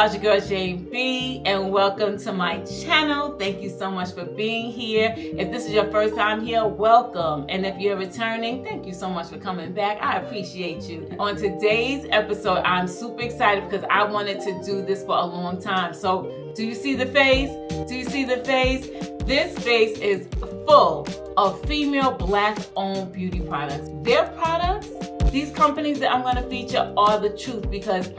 y'all, it's your girl JB, and welcome to my channel. Thank you so much for being here. If this is your first time here, welcome. And if you're returning, thank you so much for coming back. I appreciate you. On today's episode, I'm super excited because I wanted to do this for a long time. So, do you see the face? Do you see the face? This face is full of female Black-owned beauty products. Their products, these companies that I'm going to feature are the truth because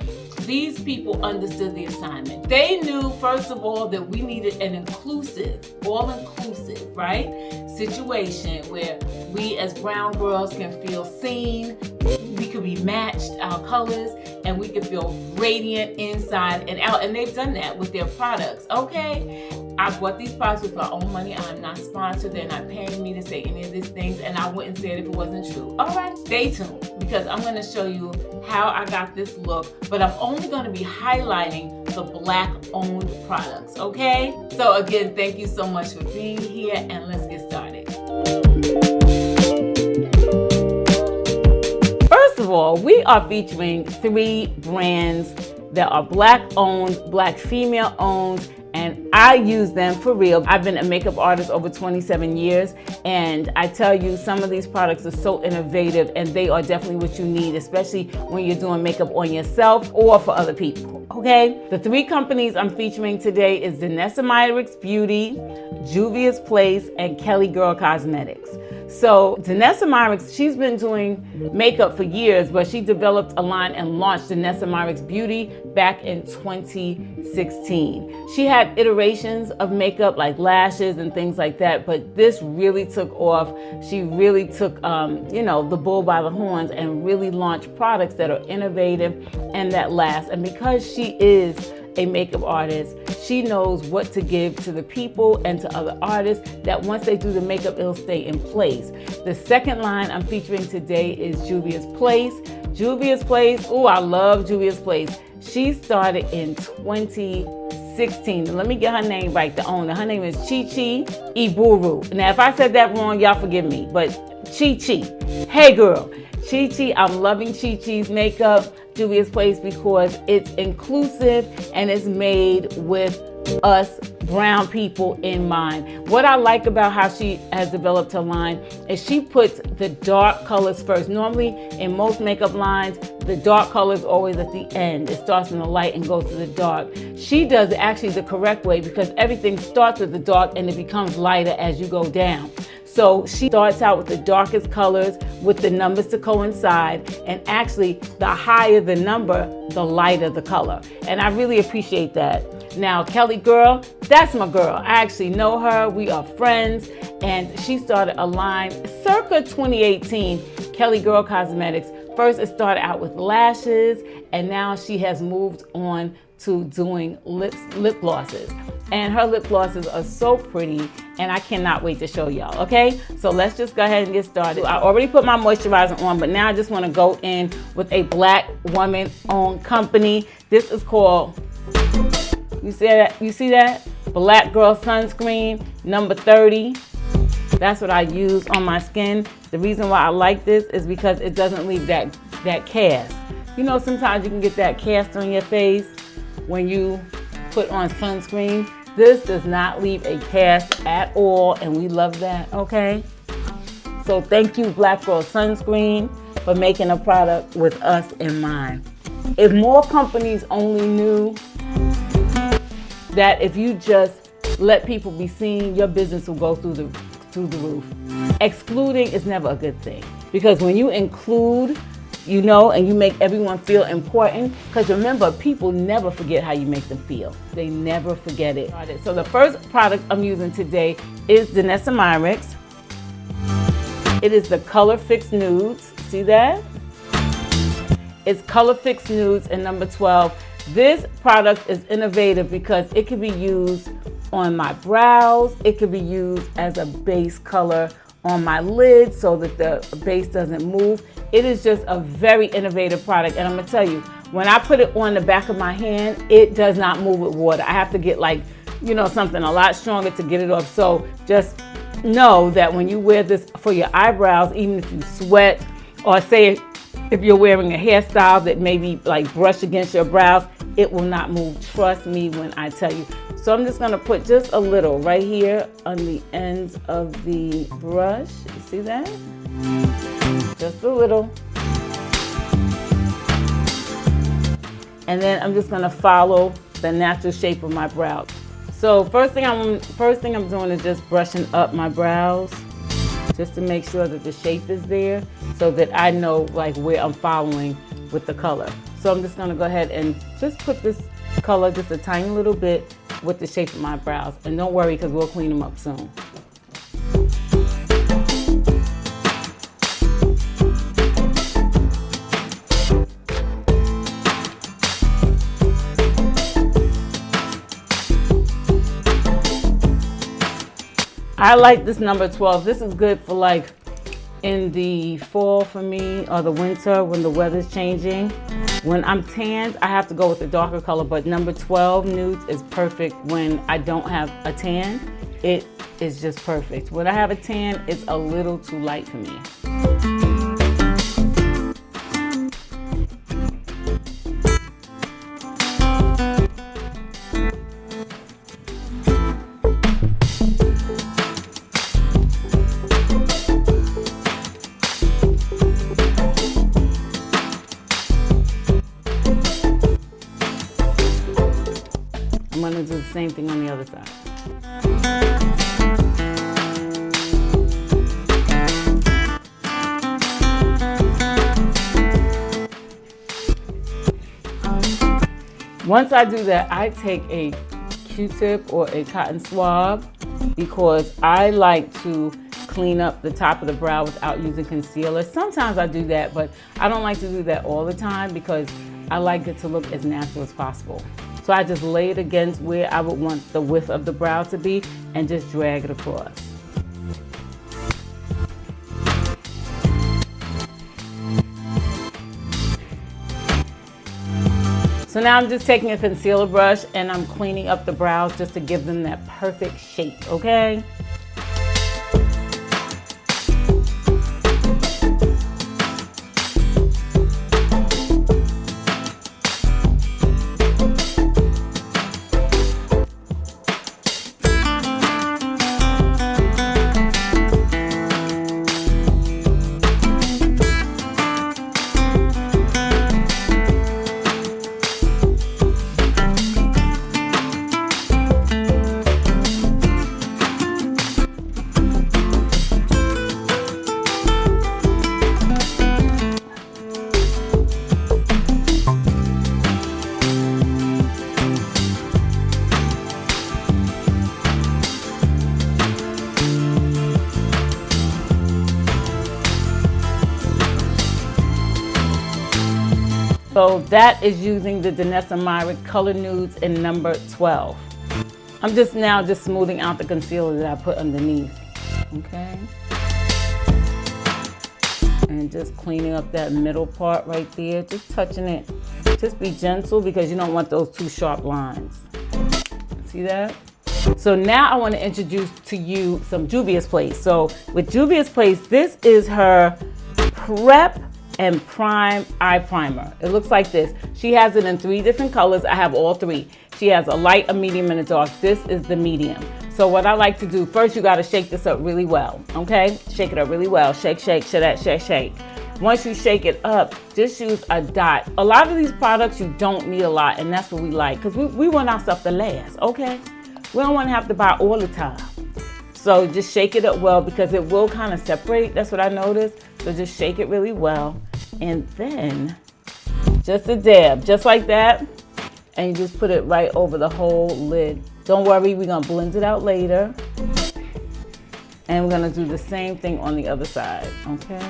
these people understood the assignment. They knew, first of all, that we needed an inclusive, all-inclusive, right, situation where we as brown girls can feel seen, we could be matched, our colors, and we could feel radiant inside and out. And they've done that with their products, okay? I bought these products with my own money. I'm not sponsored. They're not paying me to say any of these things, and I wouldn't say it if it wasn't true. All right, stay tuned because I'm going to show you how I got this look, but I'm only going to be highlighting the Black-owned products, okay? So again, thank you so much for being here, and let's get started. First of all, we are featuring 3 brands that are Black-owned, Black female-owned, and I use them for real. I've been a makeup artist over 27 years, and I tell you, some of these products are so innovative, and they are definitely what you need, especially when you're doing makeup on yourself or for other people, okay? The 3 companies I'm featuring today is janebnatura Beauty, Juvia's Place, and Kelly Girl Cosmetics. So janebnatura, she's been doing makeup for years, but she developed a line and launched janebnatura Beauty back in 2016. She had iterations of makeup like lashes and things like that, but this really took off. She really took, the bull by the horns and really launched products that are innovative and that last. And because she is a makeup artist, she knows what to give to the people and to other artists that once they do the makeup, it'll stay in place. The second line I'm featuring today is Juvia's Place. Juvia's Place, oh, I love Juvia's Place. She started in 2016. Let me get her name right, the owner. Her name is Chi Iburu. Now, if I said that wrong, y'all forgive me, but Chi. Hey girl, Chi, I'm loving Chi's makeup, Juvia's Place, because it's inclusive and it's made with us brown people in mind. What I like about how she has developed her line is she puts the dark colors first. Normally in most makeup lines, the dark color is always at the end. It starts in the light and goes to the dark. She does it actually the correct way because everything starts with the dark and it becomes lighter as you go down. So she starts out with the darkest colors with the numbers to coincide, and actually the higher the number, the lighter the color. And I really appreciate that. Now, Kelly Girl, that's my girl. I actually know her. We are friends, and she started a line circa 2018, Kelly Girl Cosmetics. First, it started out with lashes, and now she has moved on to doing lip glosses. And her lip glosses are so pretty, and I cannot wait to show y'all, okay? So let's just go ahead and get started. I already put my moisturizer on, but now I just wanna go in with a Black woman-owned company. This is called, you see that? Black Girl Sunscreen, number 30. That's what I use on my skin. The reason why I like this is because it doesn't leave that cast. You know, sometimes you can get that cast on your face when you put on sunscreen. This does not leave a cast at all, and we love that, okay? So thank you, Black Girl Sunscreen, for making a product with us in mind. If more companies only knew that if you just let people be seen, your business will go through the roof. Excluding is never a good thing, because when you include, and you make everyone feel important, because remember, people never forget how you make them feel. They never forget it. So the first product I'm using today is janebnatura. It is the Color Fix Nudes. See that? It's Color Fix Nudes in number 12. This product is innovative because it can be used on my brows. It can be used as a base color on my lid so that the base doesn't move. It is just a very innovative product, and I'm gonna tell you, when I put it on the back of my hand, it does not move with water. I have to get something a lot stronger to get it off. So just know that when you wear this for your eyebrows, even if you sweat, or say if you're wearing a hairstyle that maybe like brush against your brows, it will not move. Trust me when I tell you. So I'm just gonna put just a little right here on the ends of the brush. You see that? Just a little. And then I'm just gonna follow the natural shape of my brows. So first thing I'm doing is just brushing up my brows, just to make sure that the shape is there, so that I know like where I'm following with the color. So I'm just gonna go ahead and just put this color just a tiny little bit with the shape of my brows. And don't worry, because we'll clean them up soon. I like this number 12. This is good for like in the fall for me, or the winter when the weather's changing. When I'm tanned, I have to go with the darker color, but number 12 nudes is perfect when I don't have a tan. It is just perfect. When I have a tan, it's a little too light for me. I'm gonna do the same thing on the other side. Once I do that, I take a Q-tip or a cotton swab, because I like to clean up the top of the brow without using concealer. Sometimes I do that, but I don't like to do that all the time because I like it to look as natural as possible. So I just lay it against where I would want the width of the brow to be and just drag it across. So now I'm just taking a concealer brush and I'm cleaning up the brows just to give them that perfect shape, okay? So that is using the Danessa Myricks Color Nudes in number 12. I'm just smoothing out the concealer that I put underneath, okay? And just cleaning up that middle part right there, just touching it. Just be gentle because you don't want those too sharp lines. See that? So now I want to introduce to you some Juvia's Place. So with Juvia's Place, this is her Prep and Prime Eye Primer. It looks like this. She has it in 3 different colors. I have all 3. She has a light, a medium, and a dark. This is the medium. So what I like to do, first you gotta shake this up really well, okay? Shake it up really well. Shake, shake, shake, shake, shake. Once you shake it up, just use a dot. A lot of these products, you don't need a lot, and that's what we like, because we want our stuff to last, okay? We don't wanna have to buy all the time. So just shake it up well, because it will kind of separate. That's what I noticed. So just shake it really well. And then just a dab, just like that. And you just put it right over the whole lid. Don't worry, we're gonna blend it out later. And we're gonna do the same thing on the other side, okay?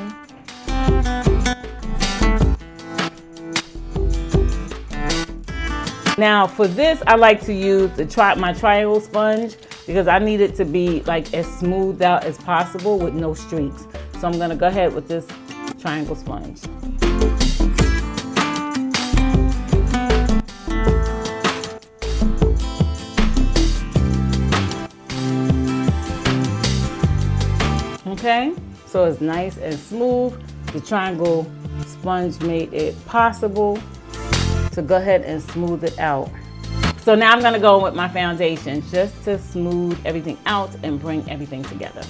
Now for this, I like to use my triangle sponge because I need it to be like as smoothed out as possible with no streaks. So I'm gonna go ahead with this triangle sponge. Okay, so it's nice and smooth. The triangle sponge made it possible to go ahead and smooth it out. So now I'm gonna go with my foundation just to smooth everything out and bring everything together.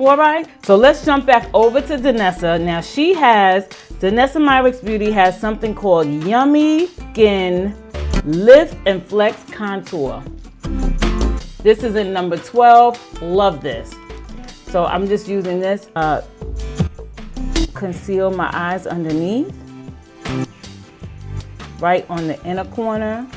All right, so let's jump back over to Danessa. Now Danessa Myricks Beauty has something called Yummy Skin Lift and Flex Contour. This is in number 12, love this. So I'm just using this, conceal my eyes underneath, right on the inner corner.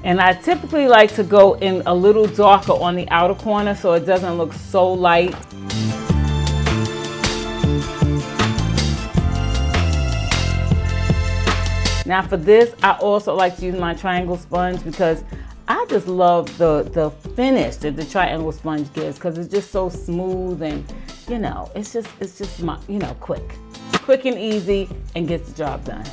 And I typically like to go in a little darker on the outer corner so it doesn't look so light. Now for this, I also like to use my triangle sponge because I just love the finish that the triangle sponge gives, because it's just so smooth and, you know, it's just quick and easy and gets the job done.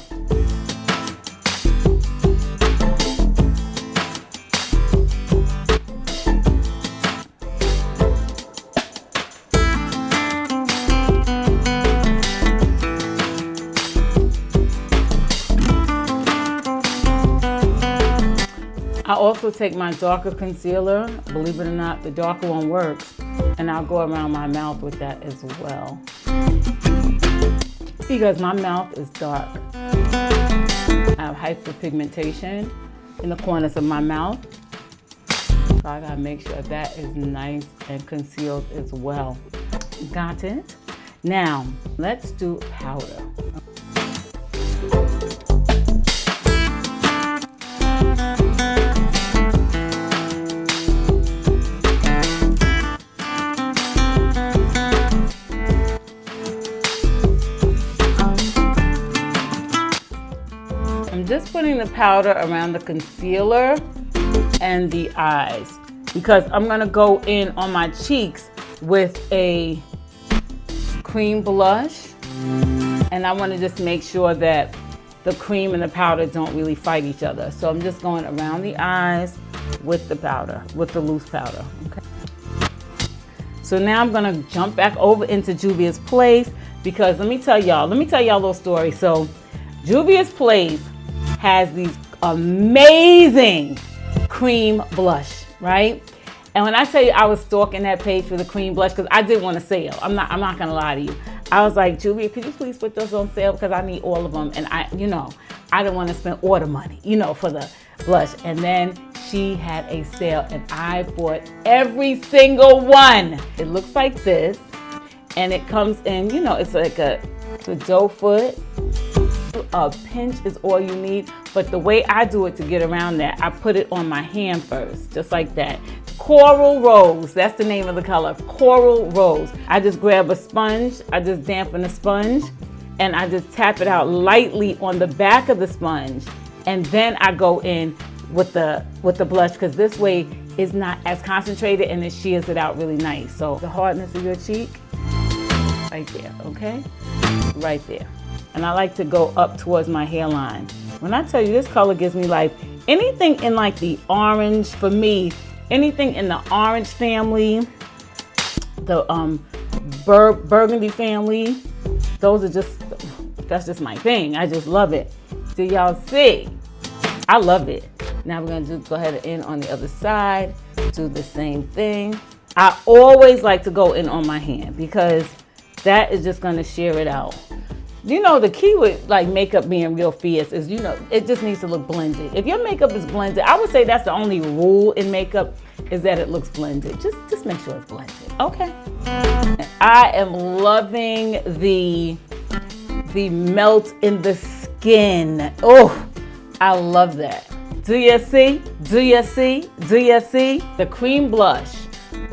I also take my darker concealer, believe it or not, the darker one works, and I'll go around my mouth with that as well. Because my mouth is dark. I have hyperpigmentation in the corners of my mouth, so I gotta make sure that is nice and concealed as well. Got it? Now, let's do powder. Just putting the powder around the concealer and the eyes, because I'm gonna go in on my cheeks with a cream blush, and I want to just make sure that the cream and the powder don't really fight each other. So I'm just going around the eyes with the powder, with the loose powder. Okay. So now I'm gonna jump back over into Juvia's Place, because let me tell y'all a little story. So Juvia's Place has these amazing cream blush, right? And when I tell you I was stalking that page for the cream blush, because I did want a sale. I'm not gonna lie to you. I was like, Julia, could you please put those on sale, because I need all of them, and I didn't want to spend order money, for the blush. And then she had a sale and I bought every single one. It looks like this, and it comes in, it's like a doe foot. A pinch is all you need, but the way I do it to get around that, I put it on my hand first, just like that. Coral Rose, that's the name of the color, Coral Rose. I just grab a sponge, I just dampen the sponge, and I just tap it out lightly on the back of the sponge, and then I go in with the blush, because this way it's not as concentrated and it shears it out really nice. So the hardness of your cheek, right there, okay? Right there. And I like to go up towards my hairline. When I tell you this color gives me life, anything in like the orange, for me, anything in the orange family, the burgundy family, that's just my thing. I just love it. Do y'all see? I love it. Now we're gonna go ahead and in on the other side, do the same thing. I always like to go in on my hand, because that is just gonna shear it out. The key with like makeup being real fierce is, it just needs to look blended. If your makeup is blended, I would say that's the only rule in makeup, is that it looks blended. Just make sure it's blended, okay? I am loving the melt in the skin. Oh, I love that. Do you see? Do you see? Do you see? The cream blush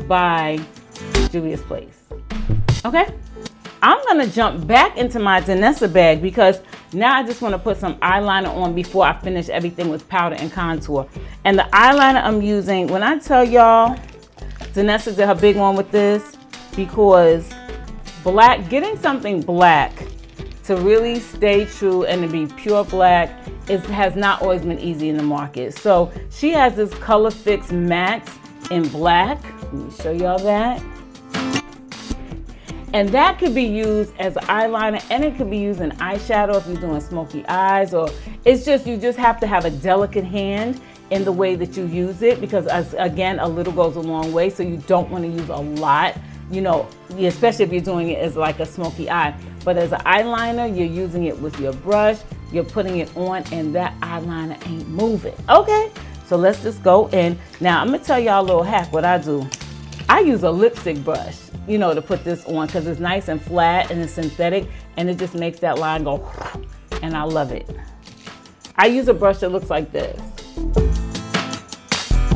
by Juvia's Place, okay? I'm gonna jump back into my Danessa bag, because Now I just want to put some eyeliner on before I finish everything with powder and contour. And the eyeliner I'm using, when I tell y'all, Vanessa did her big one with this, because black, getting something black to really stay true and to be pure black has not always been easy in the market. So she has this Color Fix Matte in black. Let me show y'all that. And that could be used as an eyeliner, and it could be used in eyeshadow if you're doing smoky eyes, or it's just, you just have to have a delicate hand in the way that you use it, because again, a little goes a long way. So you don't want to use a lot, you know, especially if you're doing it as like a smoky eye. But as an eyeliner, you're using it with your brush, you're putting it on, and that eyeliner ain't moving. Okay, so let's just go in. Now I'm gonna tell y'all a little hack what I do. I use a lipstick brush, you know, to put this on, because it's nice and flat and it's synthetic, and it just makes that line go, and I love it. I use a brush that looks like this.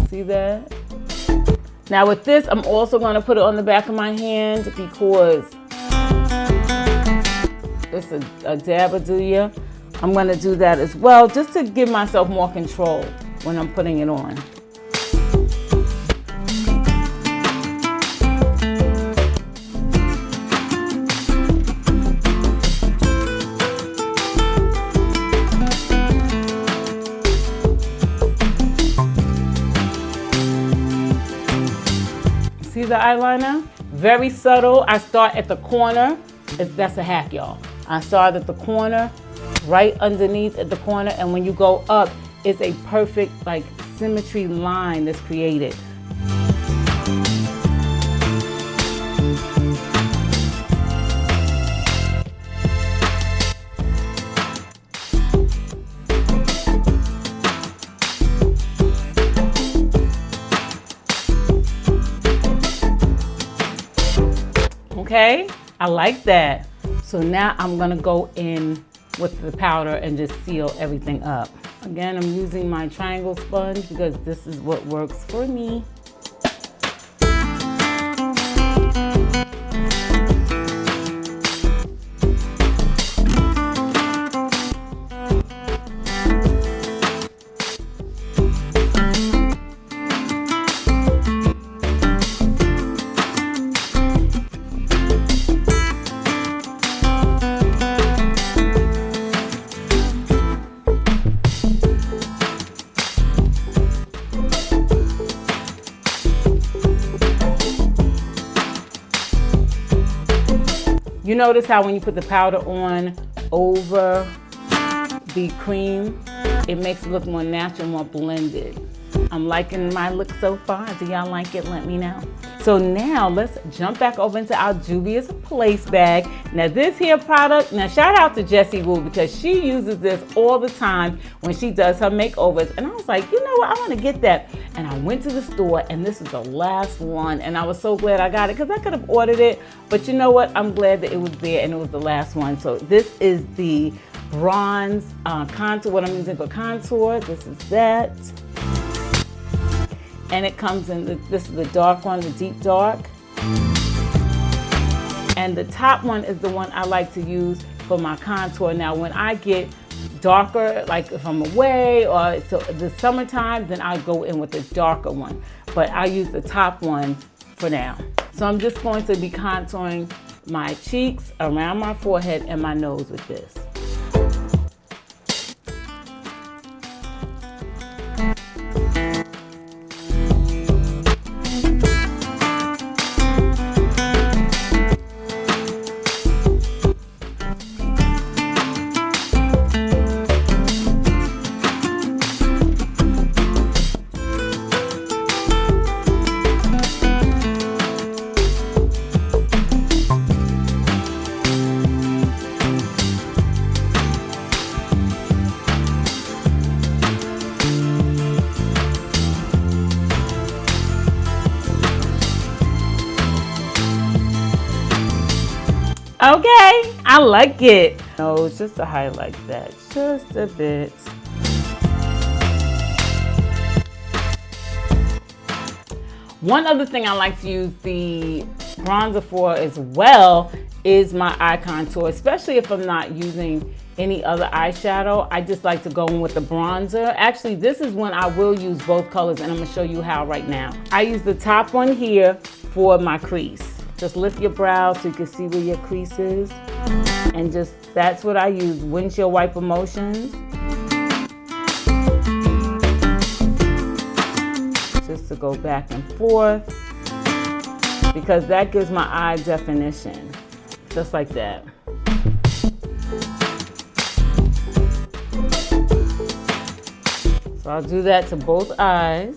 See that? Now with this, I'm also going to put it on the back of my hand, because it's a dab of do ya. I'm going to do that as well, just to give myself more control when I'm putting it on. See the eyeliner? Very subtle. I start at the corner. That's a hack, y'all. I start at the corner, right underneath at the corner, and when you go up, it's a perfect like symmetry line that's created. Okay, I like that. So now I'm gonna go in with the powder and just seal everything up. Again, I'm using my triangle sponge because this is what works for me. You notice how when you put the powder on over the cream, it makes it look more natural, more blended. I'm liking my look so far. Do y'all like it? Let me know. So now let's jump back over into our Juvia's Place bag. Now this here product, now shout out to Jessie Woo, because she uses this all the time when she does her makeovers. And I was like, you know what, I want to get that. And I went to the store, and this is the last one. And I was so glad I got it, because I could have ordered it. But you know what, I'm glad that it was there and it was the last one. So this is the bronze contour, what I'm using for contour. This is that. And it comes in, this is the dark one, the deep dark. And the top one is the one I like to use for my contour. Now, when I get darker, like if I'm away or it's the summertime, then I'll go in with the darker one. But I'll use the top one for now. So I'm just going to be contouring my cheeks, around my forehead, and my nose with this. Okay, I like it. No, just to highlight that, just a bit. One other thing I like to use the bronzer for as well is my eye contour, especially if I'm not using any other eyeshadow. I just like to go in with the bronzer. Actually, this is when I will use both colors, and I'm gonna show you how right now. I use the top one here for my crease. Just lift your brow so you can see where your crease is. And just, that's what I use, windshield wiper motions. Just to go back and forth, because that gives my eye definition. Just like that. So I'll do that to both eyes.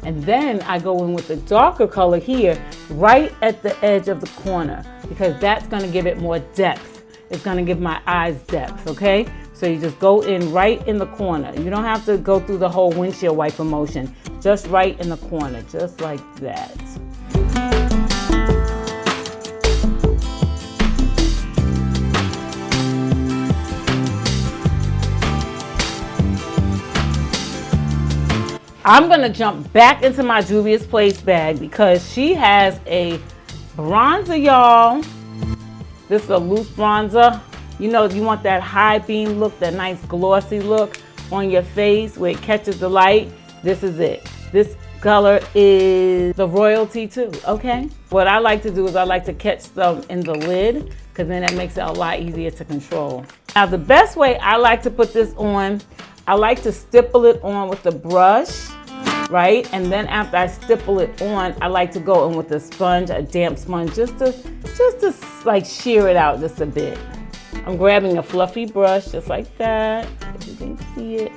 And then I go in with the darker color here, right at the edge of the corner, because that's gonna give it more depth. It's gonna give my eyes depth, okay? So you just go in right in the corner. You don't have to go through the whole windshield wiper motion, just right in the corner, just like that. I'm gonna jump back into my Juvia's Place bag because she has a bronzer, y'all. This is a loose bronzer. You know, you want that high beam look, that nice glossy look on your face where it catches the light. This is it. This color is the Royalty too, okay? What I like to do is I like to catch some in the lid, because then that makes it a lot easier to control. Now the best way I like to put this on, I like to stipple it on with the brush, right? And then after I stipple it on, I like to go in with a sponge, a damp sponge, just to like shear it out just a bit. I'm grabbing a fluffy brush just like that, if you can see it,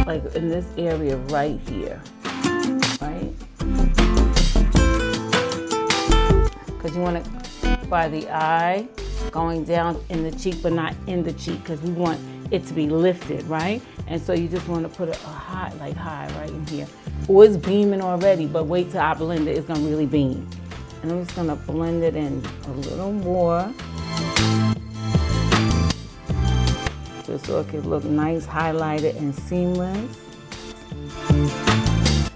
like in this area right here, right? Because you want to by the eye, going down in the cheek, but not in the cheek, because we want it to be lifted, right? And so you just want to put it high, like high right in here. Oh, it's beaming already, but wait till I blend it, it's gonna really beam. And I'm just gonna blend it in a little more, just so it can look nice, highlighted, and seamless.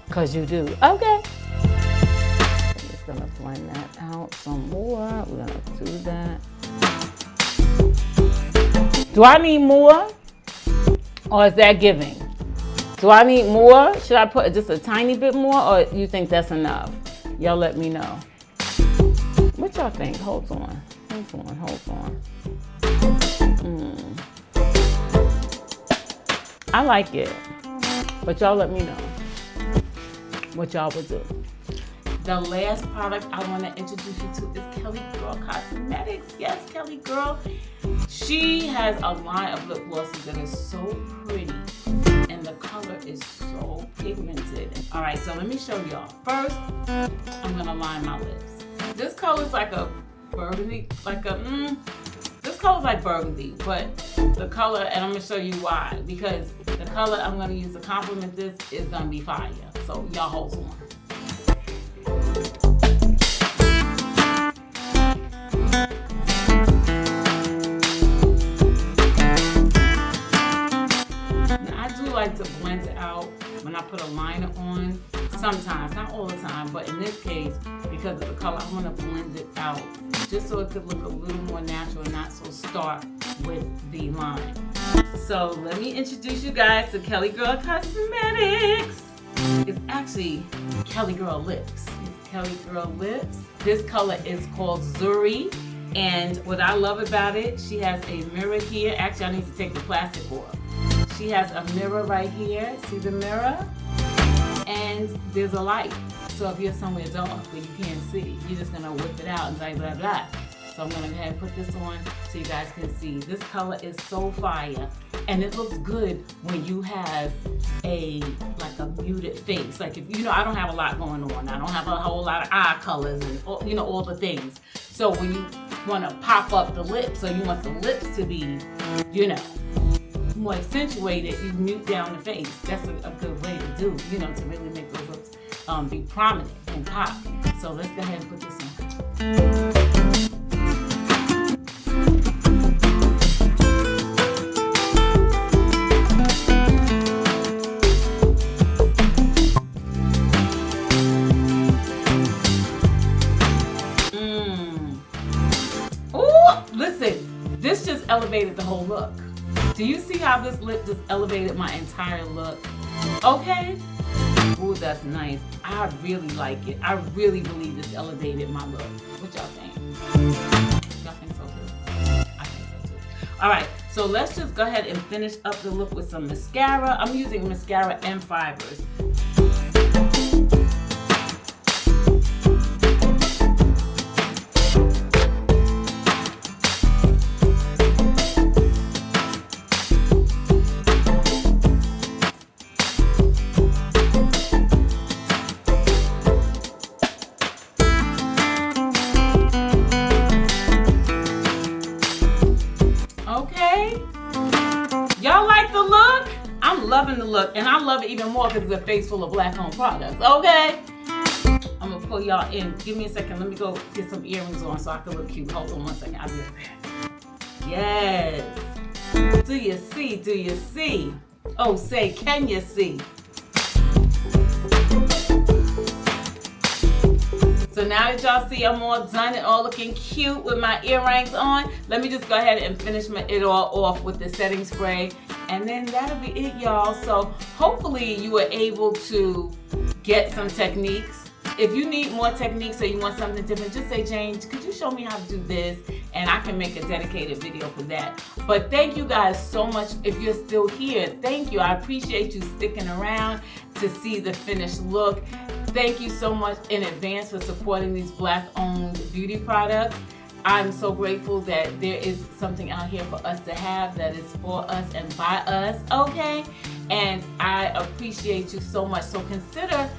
Because you do. Okay. I'm just gonna blend that out some more. We're gonna do that. Do I need more? Or is that giving? Do I need more? Should I put just a tiny bit more, or you think that's enough? Y'all let me know. What y'all think? Hold on. Hold on. Hold on. I like it. But y'all let me know what y'all would do. The last product I want to introduce you to is Kelly Girl Cosmetics. Yes, Kelly Girl. She has a line of lip glosses that is so pretty, and the color is so pigmented. All right, so let me show y'all. First, I'm gonna line my lips. This color is like a burgundy, this color is like burgundy, but the color, and I'm gonna show you why, because the color I'm gonna use to complement this is gonna be fire. So y'all hold on. Like to blend it out when I put a liner on. Sometimes, not all the time, but in this case, because of the color, I want to blend it out just so it could look a little more natural and not so stark with the line. So let me introduce you guys to Kelly Girl Cosmetics. It's actually Kelly Girl Lips. It's Kelly Girl Lips. This color is called Zuri. And what I love about it, she has a mirror here. Actually, I need to take the plastic off. She has a mirror right here. See the mirror? And there's a light. So if you're somewhere dark where you can't see, you're just gonna whip it out and blah, blah, blah. So I'm gonna go ahead and put this on so you guys can see. This color is so fire. And it looks good when you have like a muted face. Like if, I don't have a lot going on. I don't have a whole lot of eye colors and, all the things. So when you wanna pop up the lips, so you want the lips to be, more accentuated, you mute down the face. That's a good way to do, to really make those lips be prominent and pop. So let's go ahead and put this on. elevated the whole look. Do you see how this lip just elevated my entire look? Okay. Ooh, that's nice. I really like it. I really believe this elevated my look. What y'all think? Y'all think so too? I think so too. All right, so let's just go ahead and finish up the look with some mascara. I'm using mascara and fibers. Y'all like the look? I'm loving the look, and I love it even more because it's a face full of black-owned products, okay? I'm gonna pull y'all in. Give me a second. Let me go get some earrings on so I can look cute. Hold on one second. I'll be right back. Yes. Do you see? Do you see? Oh, say, can you see? So now that y'all see I'm all done and all looking cute with my earrings on, let me just go ahead and finish it all off with the setting spray. And then that'll be it, y'all. So hopefully you were able to get some techniques. If you need more techniques or you want something different, just say, Jane, could you show me how to do this? And I can make a dedicated video for that. But thank you guys so much. If you're still here, thank you. I appreciate you sticking around to see the finished look. Thank you so much in advance for supporting these Black-owned beauty products. I'm so grateful that there is something out here for us to have that is for us and by us, okay? And I appreciate you so much. So consider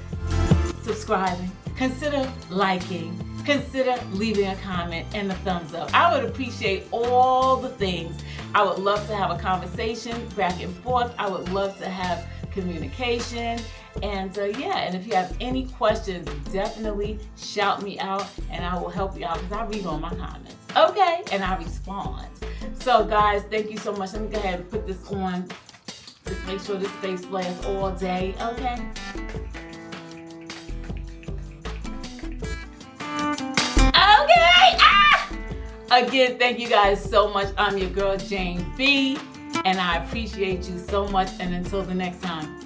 subscribing, consider liking, consider leaving a comment and a thumbs up. I would appreciate all the things. I would love to have a conversation back and forth. I would love to have communication. And yeah, and if you have any questions, definitely shout me out and I will help you out because I read all my comments, okay? And I respond. So guys, thank you so much. Let me go ahead and put this on. Just make sure this face lasts all day, okay? Okay! Ah! Again, thank you guys so much. I'm your girl, Jane B. And I appreciate you so much. And until the next time.